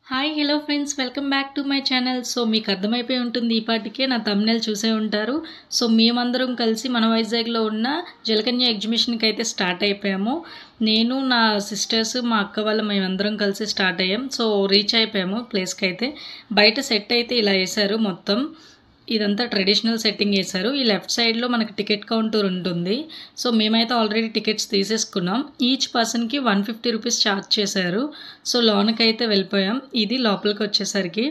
Hi hello friends welcome back to my channel. So మీకు అర్థమైపోయి ఉంటుంది ఈ పాటికే, నా థంబ్నెయిల్ చూసే ఉంటారు. సో మేమందరం కలిసి మన వైజాగ్లో ఉన్న జలకన్య ఎగ్జిబిషన్కి అయితే స్టార్ట్ అయిపోయాము. నేను నా సిస్టర్స్ మా అక్క వాళ్ళ మేమందరం కలిసి స్టార్ట్ అయ్యాం. సో రీచ్ అయిపోయాము ప్లేస్కి. అయితే బయట సెట్ అయితే ఇలా వేశారు. మొత్తం ఇదంతా ట్రెడిషనల్ సెట్టింగ్ వేశారు. ఈ లెఫ్ట్ సైడ్లో మనకి టికెట్ కౌంటర్ ఉంటుంది. సో మేమైతే ఆల్రెడీ టికెట్స్ తీసేసుకున్నాం. ఈచ్ పర్సన్కి 150 రూపీస్ ఛార్జ్ చేశారు. సో లోనకైతే వెళ్ళిపోయాం. ఇది లోపలికి వచ్చేసరికి.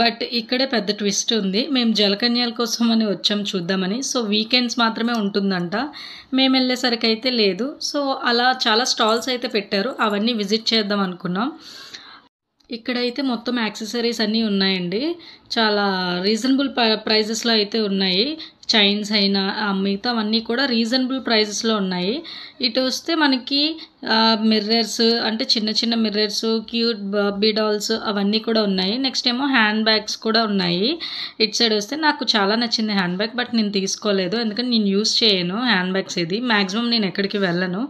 బట్ ఇక్కడే పెద్ద ట్విస్ట్ ఉంది. మేము జలకన్యాల కోసం అని వచ్చాం చూద్దామని. సో వీకెండ్స్ మాత్రమే ఉంటుందంట. మేము వెళ్ళేసరికి అయితే లేదు. సో అలా చాలా స్టాల్స్ అయితే పెట్టారు. అవన్నీ విజిట్ చేద్దాం అనుకున్నాం. ఇక్కడైతే మొత్తం యాక్సెసరీస్ అన్నీ ఉన్నాయండి. చాలా రీజనబుల్ ప్రైజెస్లో అయితే ఉన్నాయి. చైన్స్ అయినా మిగతావన్నీ కూడా రీజనబుల్ ప్రైజెస్లో ఉన్నాయి. ఇటు వస్తే మనకి మిర్రర్స్, అంటే చిన్న చిన్న మిర్రర్స్, క్యూట్ బార్బీ డాల్స్ అవన్నీ కూడా ఉన్నాయి. నెక్స్ట్ ఏమో హ్యాండ్ బ్యాగ్స్ కూడా ఉన్నాయి. ఇటు సైడ్ వస్తే నాకు చాలా నచ్చింది హ్యాండ్ బ్యాగ్, బట్ నేను తీసుకోలేదు. ఎందుకంటే నేను యూస్ చేయను హ్యాండ్ బ్యాగ్స్. ఇది మ్యాక్సిమం నేను ఎక్కడికి వెళ్ళను,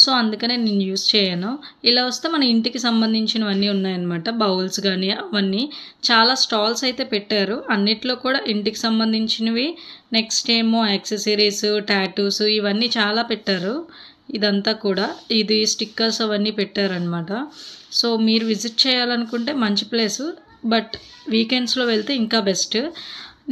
సో అందుకనే నేను యూస్ చేయను. ఇలా వస్తే మన ఇంటికి సంబంధించినవన్నీ ఉన్నాయన్నమాట. బౌల్స్ కానీ అవన్నీ చాలా స్టాల్స్ అయితే పెట్టారు. అన్నిట్లో కూడా ఇంటికి సంబంధించినవి. నెక్స్ట్ ఏమో యాక్సెసరీస్, టాటూస్ ఇవన్నీ చాలా పెట్టారు. ఇదంతా కూడా ఇది స్టిక్కర్స్ అవన్నీ పెట్టారనమాట. సో మీరు విజిట్ చేయాలనుకుంటే మంచి ప్లేసు, బట్ వీకెండ్స్లో వెళ్తే ఇంకా బెస్ట్.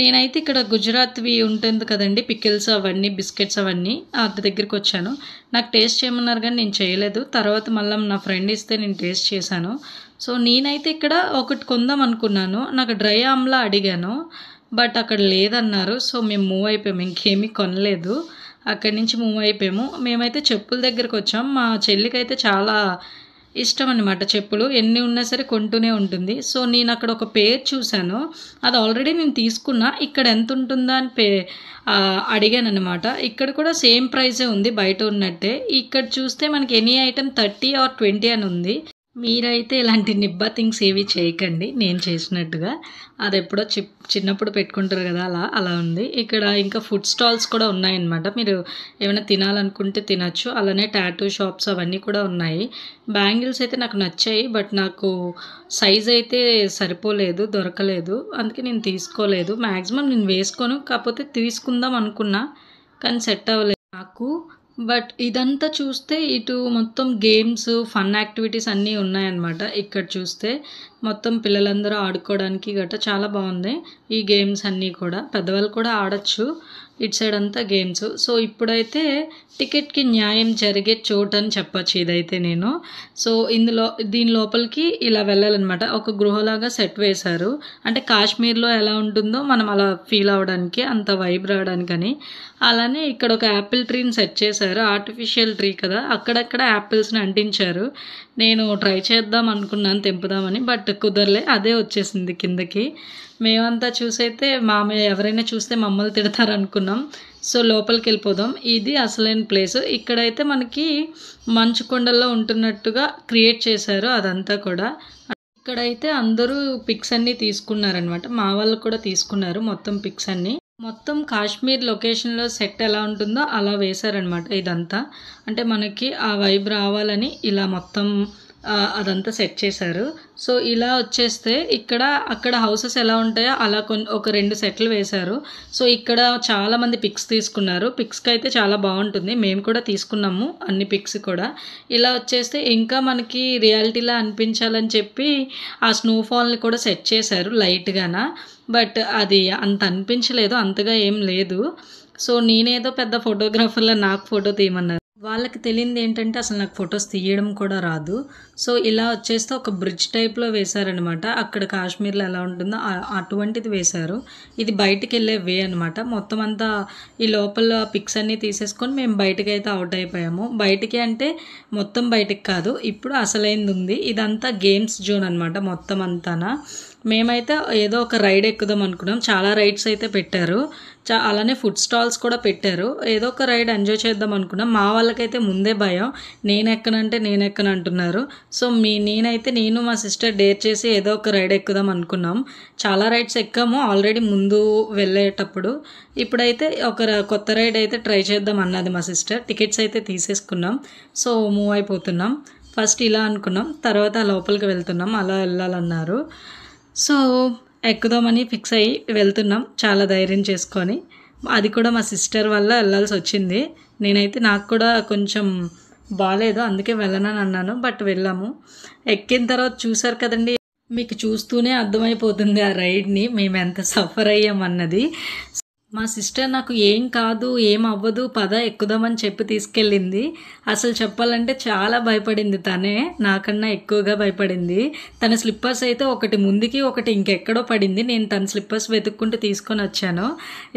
నేనైతే ఇక్కడ గుజరాత్వి ఉంటుంది కదండి, పికిల్స్ అవన్నీ, బిస్కెట్స్ అవన్నీ, అది దగ్గరికి వచ్చాను. నాకు టేస్ట్ చేయమన్నారు కానీ నేను చేయలేదు. తర్వాత మళ్ళీ నా ఫ్రెండ్ ఇస్తే నేను టేస్ట్ చేశాను. సో నేనైతే ఇక్కడ ఒకటి కొందాం అనుకున్నాను. నాకు డ్రై ఆమ్లా అడిగాను, బట్ అక్కడ లేదన్నారు. సో మేము మూవ్ అయిపోయాము, ఇంకేమీ కొనలేదు. అక్కడి నుంచి మూవ్ అయిపోయాము. మేమైతే చెప్పుల దగ్గరికి వచ్చాం. మా చెల్లికి అయితే చాలా ఇష్టం అనమాట చెప్పులు. ఎన్ని ఉన్నా సరే కొంటూనే ఉంటుంది. సో నేను అక్కడ ఒక పేర్ చూశాను. అది ఆల్రెడీ నేను తీసుకున్నా. ఇక్కడ ఎంత ఉంటుందా అని అడిగాను అనమాట. ఇక్కడ కూడా సేమ్ ప్రైజే ఉంది బయట ఉన్నట్టే. ఇక్కడ చూస్తే మనకి ఎనీ ఐటెం 30 or 20 అని ఉంది. మీరైతే ఇలాంటి నిబ్బా థింగ్స్ ఏవి చేయకండి నేను చేసినట్టుగా. అది ఎప్పుడో చిన్నప్పుడు పెట్టుకుంటారు కదా, అలా ఉంది. ఇక్కడ ఇంకా ఫుడ్ స్టాల్స్ కూడా ఉన్నాయన్నమాట. మీరు ఏమైనా తినాలనుకుంటే తినచ్చు. అలానే టాటూ షాప్స్ అవన్నీ కూడా ఉన్నాయి. బ్యాంగిల్స్ అయితే నాకు నచ్చాయి, బట్ నాకు సైజ్ అయితే సరిపోలేదు, దొరకలేదు. అందుకే నేను తీసుకోలేదు. మ్యాక్సిమం నేను వేసుకోను, కాకపోతే తీసుకుందాం అనుకున్నా కానీ సెట్ అవ్వలేదు నాకు. బట్ ఇదంతా చూస్తే ఇటు మొత్తం గేమ్స్, ఫన్ యాక్టివిటీస్ అన్నీ ఉన్నాయన్నమాట. ఇక్కడ చూస్తే మొత్తం పిల్లలందరూ ఆడుకోవడానికి గట్రా చాలా బాగుంది. ఈ గేమ్స్ అన్నీ కూడా పెద్దవాళ్ళు కూడా ఆడచ్చు. ఇటు సైడ్ అంతా గేమ్స్. సో ఇప్పుడైతే టికెట్కి న్యాయం జరిగే చోటు అని చెప్పచ్చు ఇదైతే నేను. సో దీని లోపలికి ఇలా వెళ్ళాలన్నమాట. ఒక గృహలాగా సెట్ వేశారు. అంటే కాశ్మీర్లో ఎలా ఉంటుందో మనం అలా ఫీల్ అవ్వడానికి, అంత వైబ్ రావడానికని. అలానే ఇక్కడ ఒక యాపిల్ ట్రీని సెట్ చేశారు. ఆర్టిఫిషియల్ ట్రీ కదా, అక్కడక్కడ యాపిల్స్ని అంటించారు. నేను ట్రై చేద్దాం అనుకున్నాను తెంపుదామని, బట్ కుదరలే. అదే వచ్చేసింది కిందకి. మేమంతా చూసైతే ఎవరైనా చూస్తే మమ్మల్ని తిడతారు అనుకున్నాం. సో లోపలికి వెళ్ళిపోదాం. ఇది అసలైన ప్లేస్. ఇక్కడైతే మనకి మంచు కొండల్లో ఉంటున్నట్టుగా క్రియేట్ చేశారు అదంతా కూడా. ఇక్కడైతే అందరూ పిక్స్ అన్నీ తీసుకున్నారనమాట. మా వాళ్ళు కూడా తీసుకున్నారు మొత్తం పిక్స్ అన్నీ. మొత్తం కాశ్మీర్ లొకేషన్లో సెట్ ఎలా ఉంటుందో అలా వేశారనమాట ఇదంతా. అంటే మనకి ఆ వైబ్ రావాలని ఇలా మొత్తం అదంతా సెట్ చేశారు. సో ఇలా వచ్చేస్తే అక్కడ హౌసెస్ ఎలా ఉంటాయో అలా ఒక 2 సెట్లు వేశారు. సో ఇక్కడ చాలామంది పిక్స్ తీసుకున్నారు. పిక్స్కి అయితే చాలా బాగుంటుంది. మేము కూడా తీసుకున్నాము అన్ని పిక్స్ కూడా. ఇలా వచ్చేస్తే ఇంకా మనకి రియాలిటీలా అనిపించాలని చెప్పి ఆ స్నోఫాల్ని కూడా సెట్ చేశారు లైట్గాన. బట్ అది అంత అనిపించలేదు, అంతగా ఏం లేదు. సో నేనేదో పెద్ద ఫోటోగ్రాఫర్లో నాకు ఫోటో తీయమన్నారు. వాళ్ళకి తెలియంది ఏంటంటే అసలు నాకు ఫొటోస్ తీయడం కూడా రాదు. సో ఇలా వచ్చేస్తే ఒక బ్రిడ్జ్ టైప్లో వేశారనమాట. అక్కడ కాశ్మీర్లో ఎలా ఉంటుందో అటువంటిది వేశారు. ఇది బయటికి వెళ్ళే వే అనమాట. మొత్తం అంతా ఈ లోపల పిక్స్ అన్నీ తీసేసుకొని మేము బయటకి అయితే అవుట్ అయిపోయాము. బయటికి అంటే మొత్తం బయటికి కాదు, ఇప్పుడు అసలైంది ఉంది. ఇదంతా గేమ్స్ జోన్ అనమాట మొత్తం అంతానా. మేమైతే ఏదో ఒక రైడ్ ఎక్కుదాం అనుకున్నాం. చాలా రైడ్స్ అయితే పెట్టారు. అలానే ఫుడ్ స్టాల్స్ కూడా పెట్టారు. ఏదో ఒక రైడ్ ఎంజాయ్ చేద్దాం అనుకున్నాం. మా వాళ్ళకైతే ముందే భయం, నేను ఎక్కను అంటున్నారు. సో నేను మా సిస్టర్ డేర్ చేసి ఏదో ఒక రైడ్ ఎక్కుదాం అనుకున్నాం. చాలా రైడ్స్ ఎక్కాము ఆల్రెడీ ముందు వెళ్ళేటప్పుడు. ఇప్పుడైతే ఒక కొత్త రైడ్ అయితే ట్రై చేద్దాం అన్నది మా సిస్టర్. టికెట్స్ అయితే తీసేసుకున్నాం. సో మూవ్ అయిపోతున్నాం. ఫస్ట్ ఇలా అనుకున్నాం, తర్వాత లోపలికి వెళ్తున్నాం, అలా వెళ్ళాలన్నారు. సో ఎక్కుదామని ఫిక్స్ అయ్యి వెళ్తున్నాం చాలా ధైర్యం చేసుకొని. అది కూడా మా సిస్టర్ వల్ల వెళ్ళాల్సి వచ్చింది. నేనైతే నాకు కూడా కొంచెం బాగాలేదు, అందుకే వెళ్ళనని అన్నాను. బట్ వెళ్ళాము. ఎక్కిన తర్వాత చూసారు కదండి, మీకు చూస్తూనే అర్థమైపోతుంది ఆ రైడ్ని మేము ఎంత సఫర్ అయ్యామన్నది. మా సిస్టర్ నాకు ఏం కాదు, ఏం అవ్వదు, పద ఎక్కుదామని చెప్పి తీసుకెళ్ళింది. అసలు చెప్పాలంటే చాలా భయపడింది, తనే నాకన్నా ఎక్కువగా భయపడింది. తన స్లిప్పర్స్ అయితే ఒకటి ముందుకి ఒకటి ఇంకెక్కడో పడింది. నేను తన స్లిప్పర్స్ వెతుక్కుంటూ తీసుకొని వచ్చాను.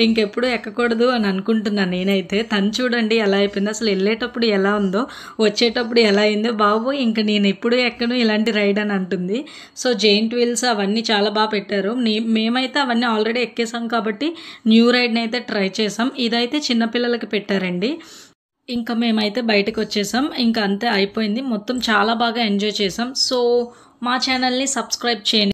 ఇంకెప్పుడు ఎక్కకూడదు అని అనుకుంటున్నాను నేనైతే. తను చూడండి ఎలా అయిపోయింది, అసలు వెళ్ళేటప్పుడు ఎలా ఉందో, వచ్చేటప్పుడు ఎలా అయిందో. బాబు ఇంకా నేను ఎప్పుడు ఎక్కను ఇలాంటి రైడ్ అని అంటుంది. సో జెయింట్ వీల్స్ అవన్నీ చాలా బాగా పెట్టారు. మేమైతే అవన్నీ ఆల్రెడీ ఎక్కేసాం కాబట్టి న్యూ రైడ్ని అయితే ట్రై చేసాం. ఇదైతే చిన్నపిల్లలకి పెట్టారండి. ఇంకా మేమైతే బయటకు వచ్చేసాం. ఇంకా అంతే అయిపోయింది. మొత్తం చాలా బాగా ఎంజాయ్ చేసాం. సో మా ఛానల్ని సబ్స్క్రైబ్ చేయండి.